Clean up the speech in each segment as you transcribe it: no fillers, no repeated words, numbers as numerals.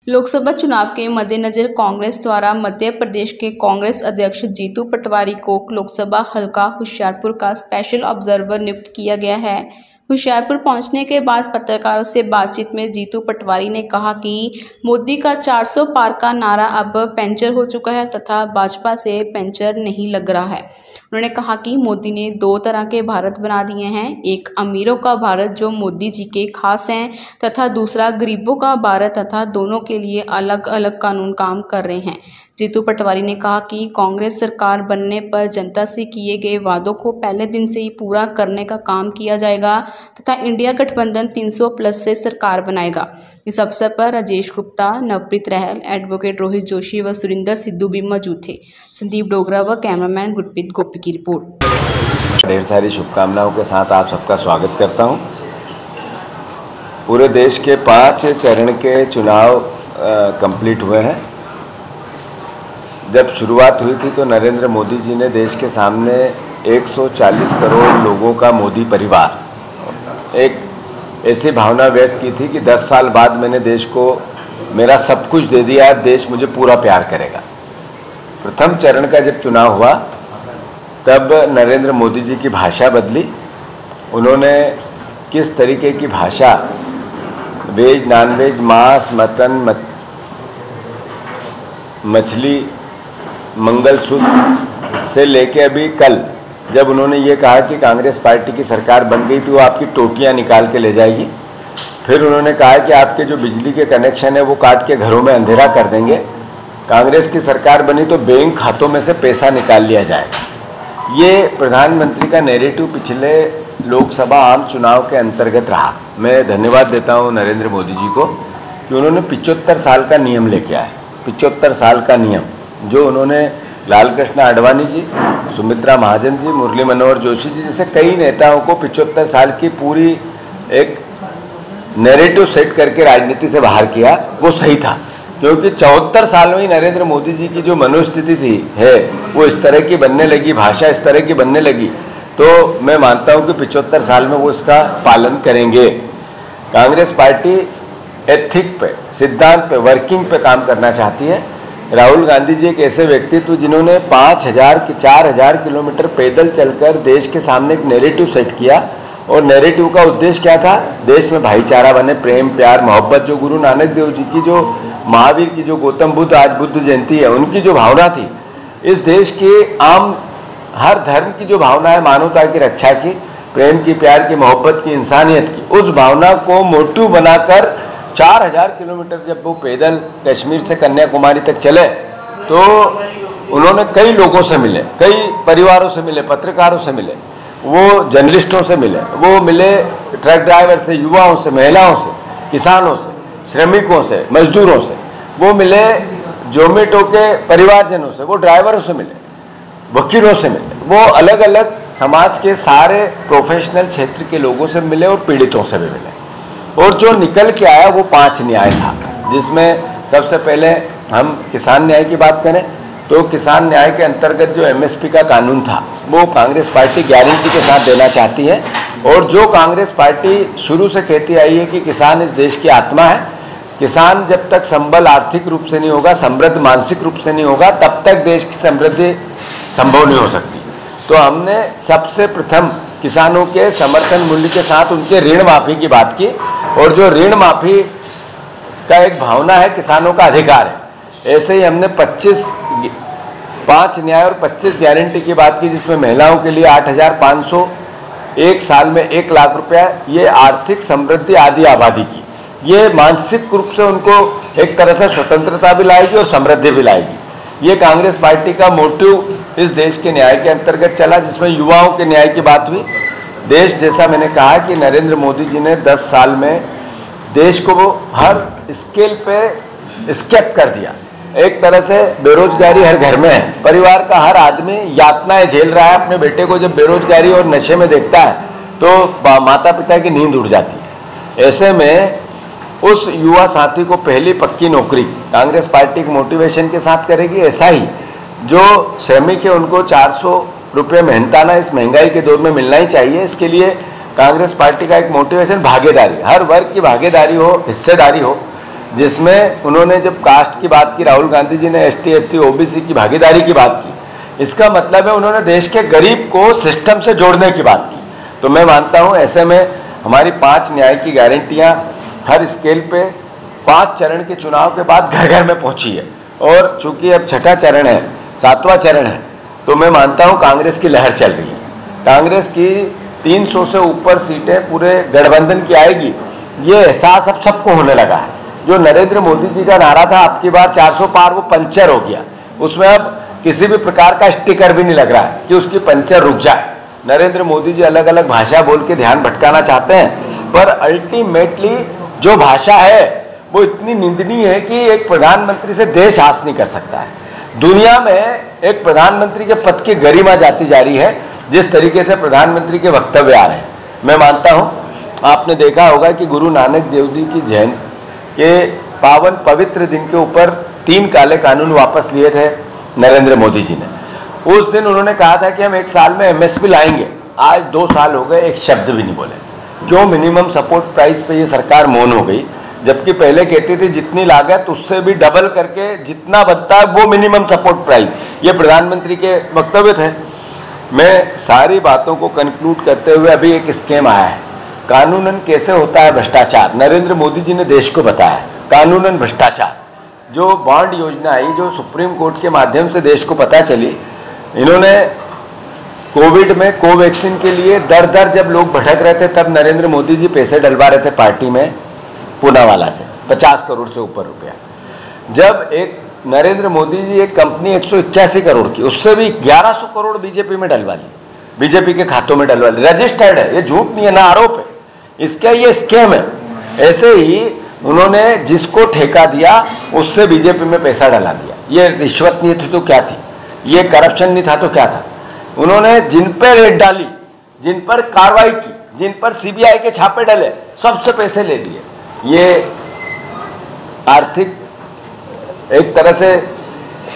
लोकसभा चुनाव के मद्देनजर कांग्रेस द्वारा मध्य प्रदेश के कांग्रेस अध्यक्ष जीतू पटवारी को लोकसभा हल्का होशियारपुर का स्पेशल ऑब्जर्वर नियुक्त किया गया है। होशियारपुर पहुंचने के बाद पत्रकारों से बातचीत में जीतू पटवारी ने कहा कि मोदी का 400 पार का नारा अब पंचर हो चुका है तथा भाजपा से पंचर नहीं लग रहा है। उन्होंने कहा कि मोदी ने दो तरह के भारत बना दिए हैं, एक अमीरों का भारत जो मोदी जी के खास हैं तथा दूसरा गरीबों का भारत तथा दोनों के लिए अलग अलग कानून काम कर रहे हैं। जीतू पटवारी ने कहा कि कांग्रेस सरकार बनने पर जनता से किए गए वादों को पहले दिन से ही पूरा करने का काम किया जाएगा तथा इंडिया गठबंधन 300+ से सरकार बनाएगा। इस अवसर पर राजेश गुप्ता, नवप्रीत रहल, एडवोकेट रोहित जोशी व सुरिंदर सिद्धू भी मौजूद थे। संदीप डोगरा व कैमरामैन गुरप्रीत गोपी की रिपोर्ट। ढेर सारी शुभकामनाओं के साथ आप सबका स्वागत करता हूं। पूरे देश के 5 चरण के चुनाव कंप्लीट हुए हैं। जब शुरुआत हुई थी तो नरेंद्र मोदी जी ने देश के सामने 140 करोड़ लोगों का मोदी परिवार, एक ऐसी भावना व्यक्त की थी कि 10 साल बाद मैंने देश को मेरा सब कुछ दे दिया, देश मुझे पूरा प्यार करेगा। प्रथम चरण का जब चुनाव हुआ तब नरेंद्र मोदी जी की भाषा बदली। उन्होंने किस तरीके की भाषा, वेज, नॉन-वेज, मांस, मटन, मछली, मंगलसूत्र से लेके अभी कल जब उन्होंने ये कहा कि कांग्रेस पार्टी की सरकार बन गई तो वो आपकी टोटियां निकाल के ले जाएगी। फिर उन्होंने कहा कि आपके जो बिजली के कनेक्शन है वो काट के घरों में अंधेरा कर देंगे। कांग्रेस की सरकार बनी तो बैंक खातों में से पैसा निकाल लिया जाएगा। ये प्रधानमंत्री का नैरेटिव पिछले लोकसभा आम चुनाव के अंतर्गत रहा। मैं धन्यवाद देता हूँ नरेंद्र मोदी जी को कि उन्होंने 75 साल का नियम लेके आए। 75 साल का नियम जो उन्होंने लालकृष्ण आडवाणी जी, सुमित्रा महाजन जी, मुरली मनोहर जोशी जी जैसे कई नेताओं को 75 साल की पूरी एक नैरेटिव सेट करके राजनीति से बाहर किया, वो सही था। क्योंकि 74 साल में ही नरेंद्र मोदी जी की जो मनोस्थिति थी वो इस तरह की बनने लगी, भाषा इस तरह की बनने लगी, तो मैं मानता हूं कि 75 साल में वो इसका पालन करेंगे। कांग्रेस पार्टी एथिक पे, सिद्धांत पे, वर्किंग पे काम करना चाहती है। राहुल गांधी जी एक ऐसे व्यक्तित्व जिन्होंने 4,000 किलोमीटर पैदल चलकर देश के सामने एक नैरेटिव सेट किया, और नैरेटिव का उद्देश्य क्या था? देश में भाईचारा बने, प्रेम, प्यार, मोहब्बत। जो गुरु नानक देव जी की, जो महावीर की, जो गौतम बुद्ध, आज बुद्ध जयंती है, उनकी जो भावना थी, इस देश के आम हर धर्म की जो भावना है, मानवता की रक्षा की, प्रेम की, प्यार की, मोहब्बत की, इंसानियत की, उस भावना को मोटिव बनाकर 4,000 किलोमीटर जब वो पैदल कश्मीर से कन्याकुमारी तक चले तो उन्होंने कई लोगों से मिले, कई परिवारों से मिले, पत्रकारों से मिले, वो जर्नलिस्टों से मिले, वो मिले ट्रक ड्राइवर से, युवाओं से, महिलाओं से, किसानों से, श्रमिकों से, मजदूरों से, वो मिले जोमेटो के परिवारजनों से, वो ड्राइवरों से मिले, वकीलों से मिले, वो अलग अलग समाज के सारे प्रोफेशनल क्षेत्र के लोगों से मिले और पीड़ितों से भी मिले। और जो निकल के आया वो 5 न्याय था, जिसमें सबसे पहले हम किसान न्याय की बात करें तो किसान न्याय के अंतर्गत जो MSP का कानून था वो कांग्रेस पार्टी गारंटी के साथ देना चाहती है। और जो कांग्रेस पार्टी शुरू से कहती आई है कि किसान इस देश की आत्मा है, किसान जब तक संबल आर्थिक रूप से नहीं होगा, समृद्ध मानसिक रूप से नहीं होगा, तब तक देश की समृद्धि संभव नहीं हो सकती। तो हमने सबसे प्रथम किसानों के समर्थन मूल्य के साथ उनके ऋण माफी की बात की, और जो ऋण माफी का एक भावना है, किसानों का अधिकार है, ऐसे ही हमने 5 न्याय और 25 गारंटी की बात की, जिसमें महिलाओं के लिए 8,500 एक साल में 1 लाख रुपया, ये आर्थिक समृद्धि आदि आबादी की, ये मानसिक रूप से उनको एक तरह से स्वतंत्रता भी लाएगी और समृद्धि भी लाएगी। ये कांग्रेस पार्टी का मोटिव इस देश के न्याय के अंतर्गत चला, जिसमें युवाओं के न्याय की बात हुई। देश, जैसा मैंने कहा कि नरेंद्र मोदी जी ने 10 साल में देश को वो हर स्केल पे स्केप कर दिया। एक तरह से बेरोजगारी हर घर में है, परिवार का हर आदमी यातनाएं झेल रहा है। अपने बेटे को जब बेरोजगारी और नशे में देखता है तो माता पिता की नींद उड़ जाती है। ऐसे में उस युवा साथी को पहली पक्की नौकरी कांग्रेस पार्टी के मोटिवेशन के साथ करेगी। ऐसा ही जो श्रमिक है उनको 400 रुपये मेहनताना इस महंगाई के दौर में मिलना ही चाहिए। इसके लिए कांग्रेस पार्टी का एक मोटिवेशन भागीदारी, हर वर्ग की भागीदारी हो, हिस्सेदारी हो। जिसमें उन्होंने जब कास्ट की बात की, राहुल गांधी जी ने ST SC OBC की भागीदारी की बात की, इसका मतलब है उन्होंने देश के गरीब को सिस्टम से जोड़ने की बात की। तो मैं मानता हूँ ऐसे में हमारी 5 न्याय की गारंटियाँ हर स्केल पे 5 चरण के चुनाव के बाद घर घर में पहुँची है, और चूंकि अब छठा चरण है, 7वां चरण है, तो मैं मानता हूँ कांग्रेस की लहर चल रही है। कांग्रेस की 300 से ऊपर सीटें पूरे गठबंधन की आएगी, ये एहसास अब सबको होने लगा है। जो नरेंद्र मोदी जी का नारा था आपकी बार 400 पार, वो पंचर हो गया। उसमें अब किसी भी प्रकार का स्टिकर भी नहीं लग रहा है कि उसकी पंचर रुक जाए। नरेंद्र मोदी जी अलग अलग भाषा बोल के ध्यान भटकाना चाहते हैं, पर अल्टीमेटली जो भाषा है वो इतनी निंदनीय है कि एक प्रधानमंत्री से देश आस नहीं कर सकता है। दुनिया में एक प्रधानमंत्री के पद की गरिमा जाती जा रही है, जिस तरीके से प्रधानमंत्री के वक्तव्य आ रहे हैं। मैं मानता हूं आपने देखा होगा कि गुरु नानक देव जी की जयंती के पावन पवित्र दिन के ऊपर 3 काले कानून वापस लिए थे नरेंद्र मोदी जी ने। उस दिन उन्होंने कहा था कि हम 1 साल में MSP लाएंगे। आज 2 साल हो गए, एक शब्द भी नहीं बोले। क्यों मिनिमम सपोर्ट प्राइस पे ये सरकार मौन हो गई, जबकि पहले कहती थी जितनी लागत उससे भी डबल करके जितना बनता है वो मिनिमम सपोर्ट प्राइस। ये प्रधानमंत्री के वक्तव्य थे। मैं सारी बातों को कंक्लूड करते हुए, अभी एक स्कीम आया है, कानूनन कैसे होता है भ्रष्टाचार, नरेंद्र मोदी जी ने देश को बताया। कानूनन भ्रष्टाचार जो बॉन्ड योजना आई, जो सुप्रीम कोर्ट के माध्यम से देश को पता चली, इन्होंने कोविड में कोवैक्सीन के लिए दर दर जब लोग भटक रहे थे, तब नरेंद्र मोदी जी पैसे डलवा रहे थे पार्टी में पूनावाला से 50 करोड़ से ऊपर रुपया। जब एक नरेंद्र मोदी जी एक कंपनी 181 करोड़ की, उससे भी 1100 करोड़ बीजेपी में डलवा ली, बीजेपी के खातों में डलवा ली। रजिस्टर्ड है, ये झूठ नहीं है ना आरोप है, इसका ये स्कैम है। ऐसे ही उन्होंने जिसको ठेका दिया उससे बीजेपी में पैसा डला दिया। ये रिश्वत नहीं थी तो क्या थी, ये करप्शन नहीं था तो क्या था। उन्होंने जिन पर रेड डाली, जिन पर कार्रवाई की, जिन पर CBI के छापे डले, सबसे पैसे ले लिए। ये आर्थिक एक तरह से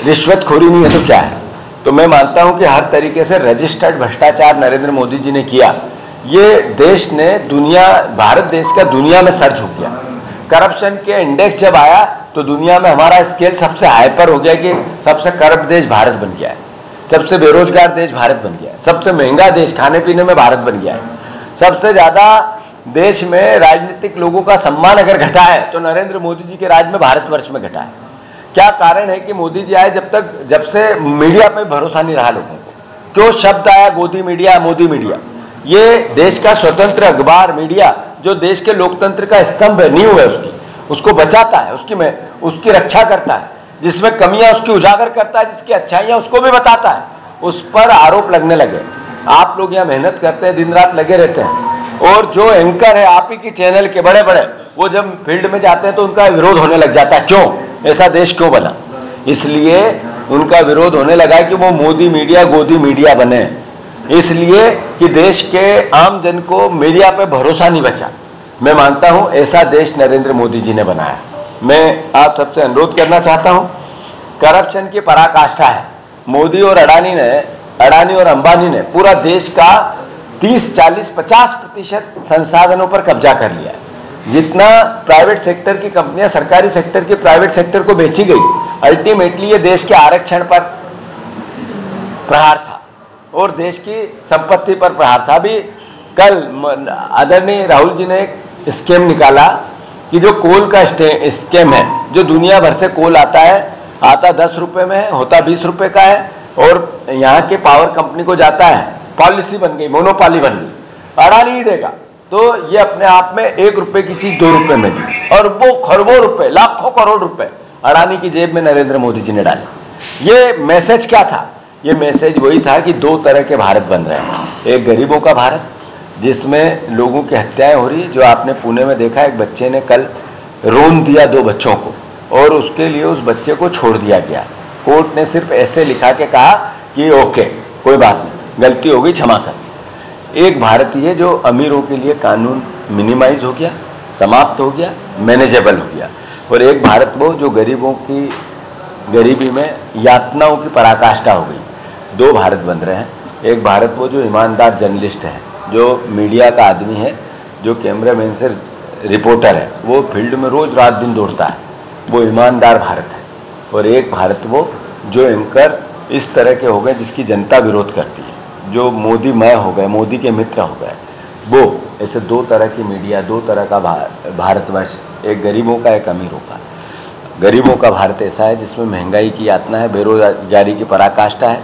रिश्वतखोरी नहीं है तो क्या है। तो मैं मानता हूं कि हर तरीके से रजिस्टर्ड भ्रष्टाचार नरेंद्र मोदी जी ने किया। ये देश ने भारत देश का दुनिया में सर झुक गया। करप्शन के इंडेक्स जब आया तो दुनिया में हमारा स्केल सबसे हाइपर हो गया कि सबसे करप्ट देश भारत बन गया है, सबसे बेरोजगार देश भारत बन गया है, सबसे महंगा देश खाने पीने में भारत बन गया है, सबसे ज्यादा देश में राजनीतिक लोगों का सम्मान अगर घटा है तो नरेंद्र मोदी जी के राज में भारतवर्ष में घटा है। क्या कारण है कि मोदी जी आए जब से मीडिया पे भरोसा नहीं रहा लोगों को। क्यों शब्द आया गोदी मीडिया, मोदी मीडिया। ये देश का स्वतंत्र अखबार मीडिया जो देश के लोकतंत्र का स्तंभ है, नींव है उसको बचाता है, उसकी रक्षा करता है, जिसमें कमियां उसकी उजागर करता है, जिसकी अच्छाइयां उसको भी बताता है, उस पर आरोप लगने लगे। आप लोग यहाँ मेहनत करते हैं, दिन रात लगे रहते हैं, और जो एंकर है आप ही की चैनल के बड़े बड़े, वो जब फील्ड में जाते हैं तो उनका विरोध होने लग जाता है। क्यों? ऐसा देश क्यों बना? इसलिए उनका विरोध होने लगा कि वो मोदी मीडिया गोदी मीडिया बने, इसलिए कि देश के आम जन को मीडिया पे भरोसा नहीं बचा। मैं मानता हूं ऐसा देश नरेंद्र मोदी जी ने बनाया। मैं आप सबसे अनुरोध करना चाहता हूं, करप्शन की पराकाष्ठा है। मोदी और अडानी और अंबानी ने पूरा देश का 30, 40, 50% संसाधनों पर कब्जा कर लिया है। जितना प्राइवेट सेक्टर की कंपनियां सरकारी सेक्टर की प्राइवेट सेक्टर को बेची गई, अल्टीमेटली ये देश के आरक्षण पर प्रहार था और देश की संपत्ति पर प्रहार था। अभी कल आदरणीय राहुल जी ने एक स्कीम निकाला कि जो कोल का स्कीम है, जो दुनिया भर से कोल आता है, आता 10 रुपये में है, होता 20 रुपये का है, और यहाँ के पावर कंपनी को जाता है, पॉलिसी बन गई, मोनोपॉली बन गई, अडानी ही देगा। तो ये अपने आप में 1 रुपये की चीज 2 रुपये में दी, और वो खरबों रुपए, लाखों करोड़ रुपए अडानी की जेब में नरेंद्र मोदी जी ने डाले। ये मैसेज क्या था? ये मैसेज वही था कि 2 तरह के भारत बन रहे हैं। एक गरीबों का भारत जिसमें लोगों की हत्याएं हो रही, जो आपने पुणे में देखा, एक बच्चे ने कल रोन दिया 2 बच्चों को, और उसके लिए उस बच्चे को छोड़ दिया गया। कोर्ट ने सिर्फ ऐसे लिखा के कहा कि ओके कोई बात नहीं, गलती हो गई, क्षमा कर। एक भारतीय जो अमीरों के लिए कानून मिनिमाइज हो गया, समाप्त हो गया, मैनेजेबल हो गया, और एक भारत वो जो गरीबों की गरीबी में यातनाओं की पराकाष्ठा हो गई। 2 भारत बन रहे हैं। एक भारत वो जो ईमानदार जर्नलिस्ट है, जो मीडिया का आदमी है, जो कैमरामैन से रिपोर्टर है वो फील्ड में रोज रात दिन दौड़ता है, वो ईमानदार भारत है। और एक भारत वो जो एंकर इस तरह के हो गए जिसकी जनता विरोध करती है, जो मोदी मय हो गए, मोदी के मित्र हो गए, वो ऐसे दो तरह की मीडिया, दो तरह का भारतवर्ष, एक गरीबों का, एक अमीरों का। गरीबों का भारत ऐसा है जिसमें महंगाई की यातना है, बेरोजगारी की पराकाष्ठा है,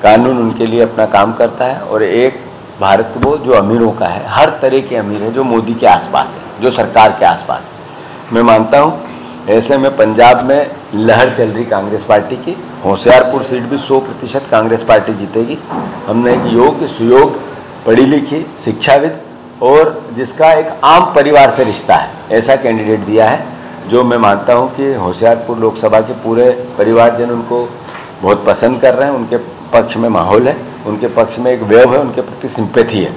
कानून उनके लिए अपना काम करता है। और एक भारत वो जो अमीरों का है, हर तरह के अमीर है, जो मोदी के आसपास है, जो सरकार के आसपास है। मैं मानता हूँ ऐसे में पंजाब में लहर चल रही कांग्रेस पार्टी की, होशियारपुर सीट भी 100% कांग्रेस पार्टी जीतेगी। हमने एक योग्य, सुयोग्य, पढ़ी लिखी, शिक्षाविद और जिसका एक आम परिवार से रिश्ता है, ऐसा कैंडिडेट दिया है, जो मैं मानता हूं कि होशियारपुर लोकसभा के पूरे परिवारजन उनको बहुत पसंद कर रहे हैं। उनके पक्ष में माहौल है, उनके पक्ष में एक वेव है, उनके प्रति सिंपैथी है।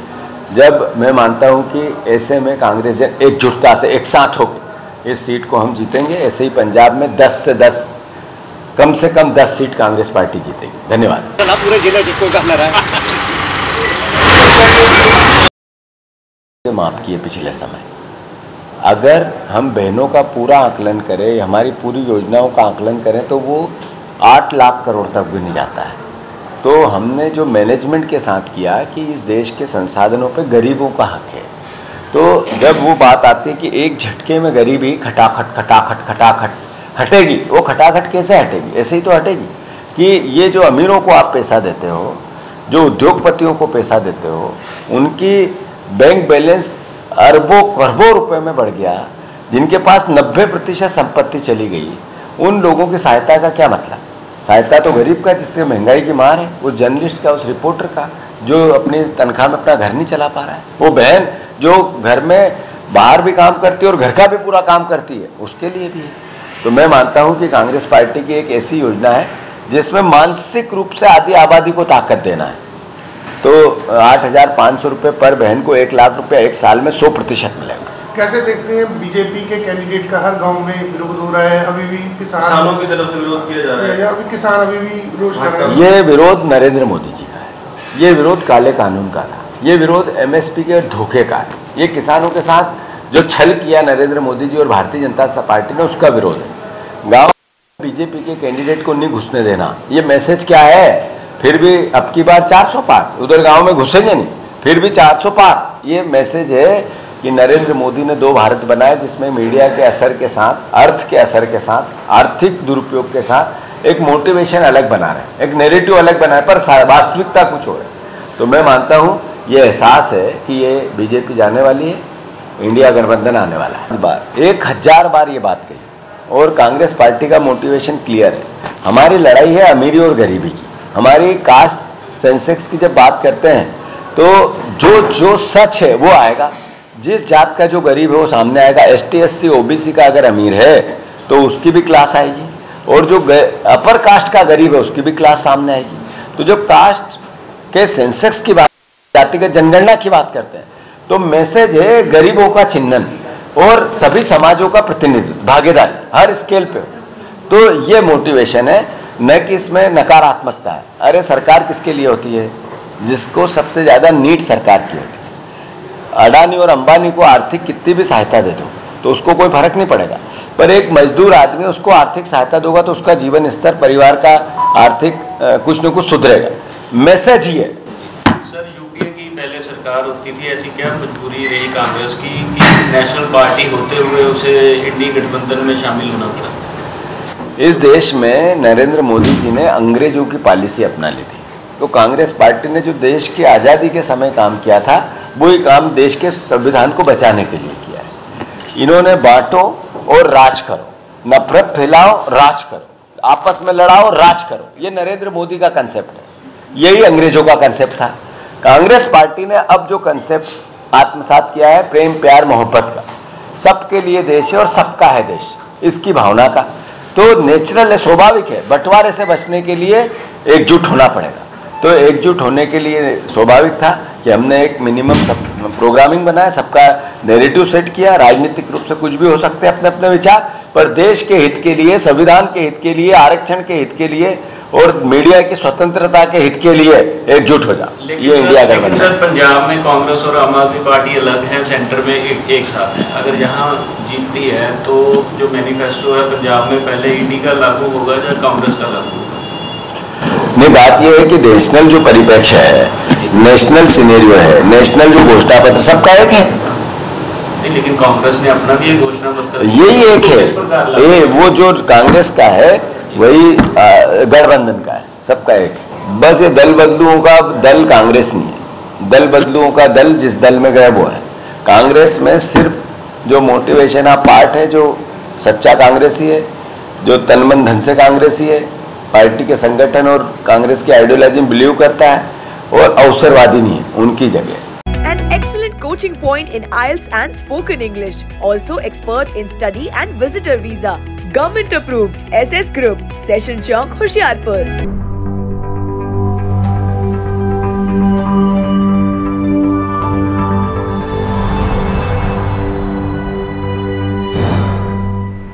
जब मैं मानता हूं कि ऐसे में कांग्रेस जन एकजुटता से, एक साथ होकर इस सीट को हम जीतेंगे। ऐसे ही पंजाब में 10 से 10, कम से कम 10 सीट कांग्रेस पार्टी जीतेगी। धन्यवाद। पूरे जिले माफ किए पिछले समय, अगर हम बहनों का पूरा आकलन करें, हमारी पूरी योजनाओं का आकलन करें तो वो 8 लाख करोड़ तक भी नहीं जाता है। तो हमने जो मैनेजमेंट के साथ किया कि इस देश के संसाधनों पे गरीबों का हक है, तो जब वो बात आती है कि एक झटके में गरीबी खटाखट खटाखट खटाखट हटेगी, वो खटाखट कैसे हटेगी? ऐसे ही तो हटेगी कि ये जो अमीरों को आप पैसा देते हो, जो उद्योगपतियों को पैसा देते हो, उनकी बैंक बैलेंस अरबों खरबों रुपए में बढ़ गया, जिनके पास 90% संपत्ति चली गई, उन लोगों की सहायता का क्या मतलब? सहायता तो गरीब का जिससे महंगाई की मार है, उस जर्नलिस्ट का, उस रिपोर्टर का जो अपनी तनख्वाह में अपना घर नहीं चला पा रहा है, वो बहन जो घर में बाहर भी काम करती है और घर का भी पूरा काम करती है, उसके लिए भी है। तो मैं मानता हूँ कि कांग्रेस पार्टी की एक ऐसी योजना है जिसमें मानसिक रूप से आधी आबादी को ताकत देना है। तो 8,500 रुपये पर बहन को 1 लाख रुपया एक साल में 100% मिलेगा। कैसे देखते हैं बीजेपी के कैंडिडेट का हर गांव में विरोध हो रहा है? अभी भी किसानों की तरफ से विरोध किया जा रहा है, अभी किसान अभी भी विरोध कर रहे हैं। ये विरोध नरेंद्र मोदी जी का है, ये विरोध काले कानून का था, ये विरोध MSP के धोखे का है, ये किसानों के साथ जो छल किया नरेंद्र मोदी जी और भारतीय जनता पार्टी ने, उसका विरोध है। गाँव बीजेपी के कैंडिडेट को नहीं घुसने देना, ये मैसेज क्या है? फिर भी अब की बार 400 पार, उधर गांव में घुसेंगे नहीं, फिर भी 400 पार, ये मैसेज है कि नरेंद्र मोदी ने 2 भारत बनाए, जिसमें मीडिया के असर के साथ, अर्थ के असर के साथ, आर्थिक दुरुपयोग के साथ एक मोटिवेशन अलग बना रहे हैं, एक नैरेटिव अलग बना है, पर वास्तविकता कुछ हो रहा है। तो मैं मानता हूँ ये एहसास है कि ये बीजेपी जाने वाली है, इंडिया गठबंधन आने वाला है। 1000 बार ये बात कही, और कांग्रेस पार्टी का मोटिवेशन क्लियर है। हमारी लड़ाई है अमीरी और गरीबी की। हमारी कास्ट सेंसेक्स की जब बात करते हैं तो जो सच है वो आएगा, जिस जात का जो गरीब है वो सामने आएगा। ST SC OBC का अगर अमीर है तो उसकी भी क्लास आएगी, और जो अपर कास्ट का गरीब है उसकी भी क्लास सामने आएगी। तो जब कास्ट के सेंसेक्स की बात, जातिगत जनगणना की बात करते हैं, तो मैसेज है गरीबों का चिन्हन और सभी समाजों का प्रतिनिधित्व, भागीदारी हर स्केल पे। तो ये मोटिवेशन है, न कि इसमें नकारात्मकता है। अरे सरकार किसके लिए होती है? जिसको सबसे ज़्यादा नीड सरकार की होती है। अडानी और अंबानी को आर्थिक कितनी भी सहायता दे दो तो उसको कोई फर्क नहीं पड़ेगा, पर एक मजदूर आदमी उसको आर्थिक सहायता दोगा तो उसका जीवन स्तर, परिवार का आर्थिक कुछ न कुछ सुधरेगा। मैसेज ही है। सर, यूपीए की पहले सरकार होती थी, ऐसी क्या मजबूरी रही कांग्रेस की कि नेशनल पार्टी होते हुए उसे इंडी गठबंधन में शामिल होना पड़ा? इस देश में नरेंद्र मोदी जी ने अंग्रेजों की पॉलिसी अपना ली थी, तो कांग्रेस पार्टी ने जो देश की आज़ादी के समय काम किया था वही काम देश के संविधान को बचाने के लिए किया है। इन्होंने बांटो और राज करो, नफरत फैलाओ, राज करो, आपस में लड़ाओ, राज करो, ये नरेंद्र मोदी का कंसेप्ट है। यही अंग्रेजों का कंसेप्ट था। कांग्रेस पार्टी ने अब जो कंसेप्ट आत्मसात किया है, प्रेम प्यार मोहब्बत का, सबके लिए देश है और सबका है देश, इसकी भावना का, तो नेचुरल है, स्वाभाविक है। बंटवारे से बचने के लिए एकजुट होना पड़ेगा। तो एकजुट होने के लिए स्वाभाविक था कि हमने एक मिनिमम सब प्रोग्रामिंग बनाया, सबका नैरेटिव सेट किया। राजनीतिक रूप से कुछ भी हो सकते हैं अपने अपने विचार, पर देश के हित के लिए, संविधान के हित के लिए, आरक्षण के हित के लिए और मीडिया की स्वतंत्रता के हित के लिए एकजुट हो जा। ये इंडिया गठबंधन। सर पंजाब में कांग्रेस और आम आदमी पार्टी अलग है, सेंटर में एक साथ है। अगर यहाँ जीतती है तो जो मैनिफेस्टो है पंजाब में पहले इंडी का लागू होगा या कांग्रेस का लागू होगा? नहीं, बात यह है कि नेशनल जो परिप्रेक्ष्य है, नेशनल सिनेरियो है, नेशनल जो घोषणा पत्र सबका एक है। लेकिन कांग्रेस ने अपना भी एक घोषणा पत्र, यही एक है। वो जो कांग्रेस का है वही गठबंधन का है, सबका एक है। बस ये दल बदलुओं का दल कांग्रेस नहीं है। दल बदलुओं का दल जिस दल में गए वो है। कांग्रेस में सिर्फ जो मोटिवेशन ऑफ पार्ट है, जो सच्चा कांग्रेसी है, जो तन मन धन से कांग्रेसी है, पार्टी के संगठन और कांग्रेस की आइडियोलॉजी में बिलीव करता है और अवसरवादी नहीं है, उनकी जगह। An excellent coaching point in IELTS and spoken English. Also expert in study and visitor visa. Government approved. SS Group. Session Chowk, Hoshiarpur.